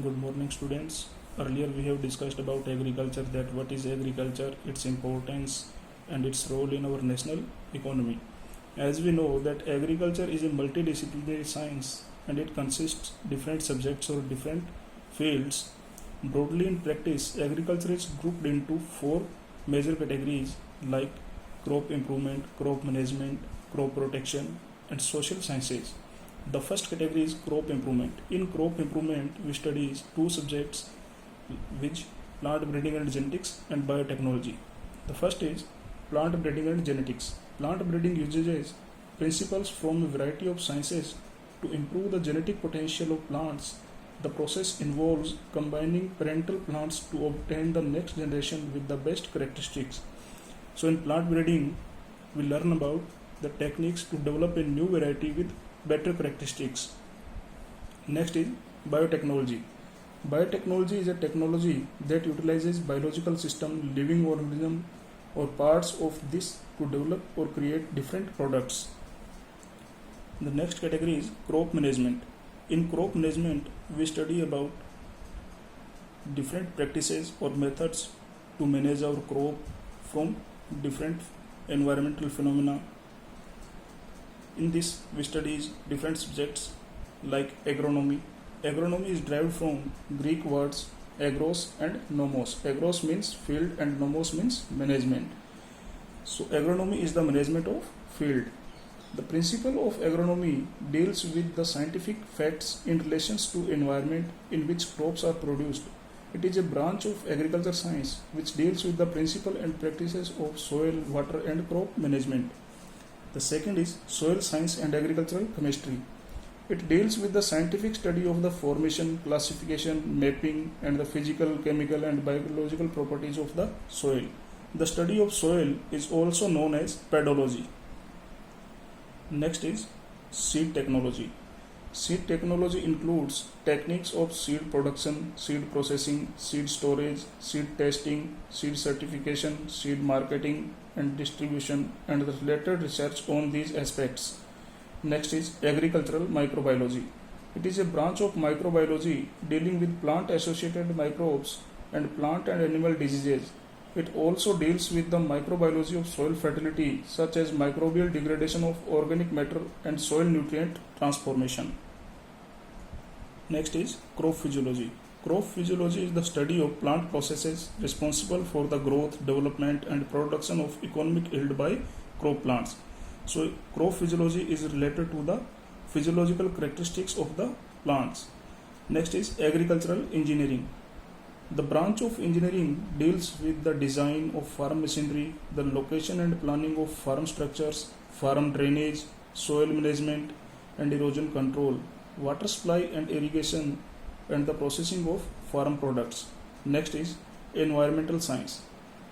Good morning, students. Earlier we have discussed about agriculture, that what is agriculture, its importance and its role in our national economy. As we know that agriculture is a multidisciplinary science and it consists different subjects or different fields. Broadly in practice, agriculture is grouped into four major categories like crop improvement, crop management, crop protection and social sciences. The first category is crop improvement. In crop improvement, we study two subjects which plant breeding and genetics and biotechnology. The first is plant breeding and genetics. Plant breeding uses principles from a variety of sciences to improve the genetic potential of plants. The process involves combining parental plants to obtain the next generation with the best characteristics. So in plant breeding, we learn about the techniques to develop a new variety with better characteristics. Next is biotechnology. Biotechnology is a technology that utilizes biological system, living organism or parts of this to develop or create different products. The next category is crop management. In crop management, we study about different practices or methods to manage our crop from different environmental phenomena. In this, we study different subjects like agronomy. Agronomy is derived from Greek words agros and nomos. Agros means field and nomos means management. So agronomy is the management of field. The principle of agronomy deals with the scientific facts in relation to environment in which crops are produced. It is a branch of agriculture science which deals with the principle and practices of soil, water and crop management. The second is soil science and agricultural chemistry. It deals with the scientific study of the formation, classification, mapping, and the physical, chemical, and biological properties of the soil. The study of soil is also known as pedology. Next is seed technology. Seed technology includes techniques of seed production, seed processing, seed storage, seed testing, seed certification, seed marketing and distribution, and the related research on these aspects. Next is agricultural microbiology. It is a branch of microbiology dealing with plant associated microbes and plant and animal diseases. It also deals with the microbiology of soil fertility, such as microbial degradation of organic matter and soil nutrient transformation. Next is crop physiology. Crop physiology is the study of plant processes responsible for the growth, development, and production of economic yield by crop plants. So, crop physiology is related to the physiological characteristics of the plants. Next is agricultural engineering. The branch of engineering deals with the design of farm machinery, the location and planning of farm structures, farm drainage, soil management, and erosion control, water supply and irrigation, and the processing of farm products. Next is environmental science.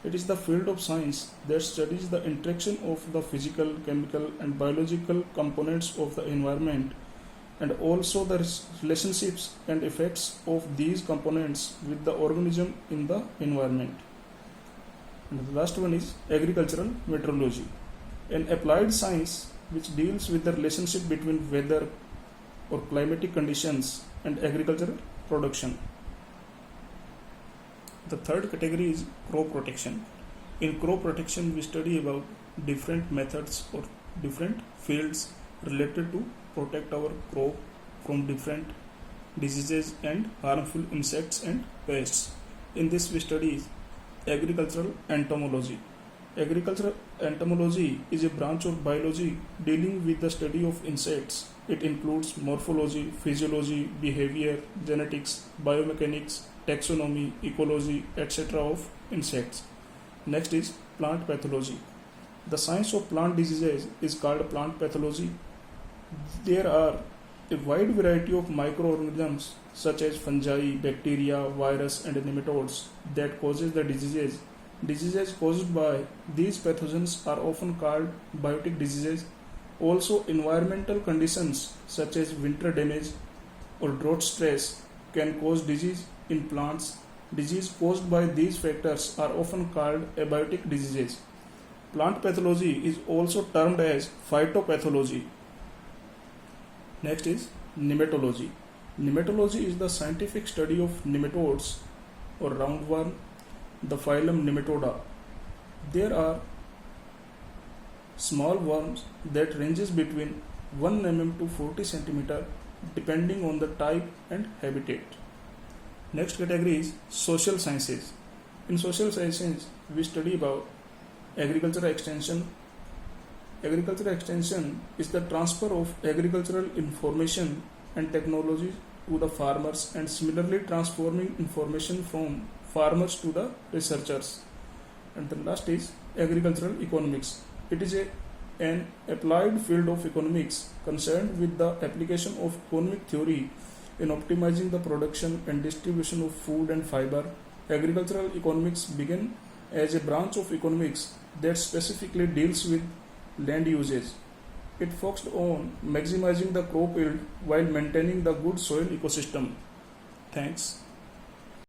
It is the field of science that studies the interaction of the physical, chemical, and biological components of the environment and also the relationships and effects of these components with the organism in the environment. And the last one is agricultural meteorology, an applied science which deals with the relationship between weather or climatic conditions and agricultural production. The third category is crop protection. In crop protection, we study about different methods or different fields related to protect our crop from different diseases and harmful insects and pests. In this, we study agricultural entomology. Agricultural entomology is a branch of biology dealing with the study of insects. It includes morphology, physiology, behavior, genetics, biomechanics, taxonomy, ecology, etc. of insects. Next is plant pathology. The science of plant diseases is called plant pathology. There are a wide variety of microorganisms such as fungi, bacteria, virus and nematodes that causes the diseases. Diseases caused by these pathogens are often called biotic diseases. Also, environmental conditions such as winter damage or drought stress can cause disease in plants. Disease caused by these factors are often called abiotic diseases. Plant pathology is also termed as phytopathology. Next is nematology. Nematology is the scientific study of nematodes or roundworm, the phylum Nematoda. There are small worms that ranges between 1 mm to 40 cm depending on the type and habitat. Next category is social sciences. In social sciences, we study about agricultural extension. Agricultural extension is the transfer of agricultural information and technology to the farmers and similarly transforming information from farmers to the researchers. And the last is agricultural economics. It is an applied field of economics concerned with the application of economic theory in optimizing the production and distribution of food and fiber. Agricultural economics began as a branch of economics that specifically deals with land usage. It focused on maximizing the crop yield while maintaining the good soil ecosystem. Thanks.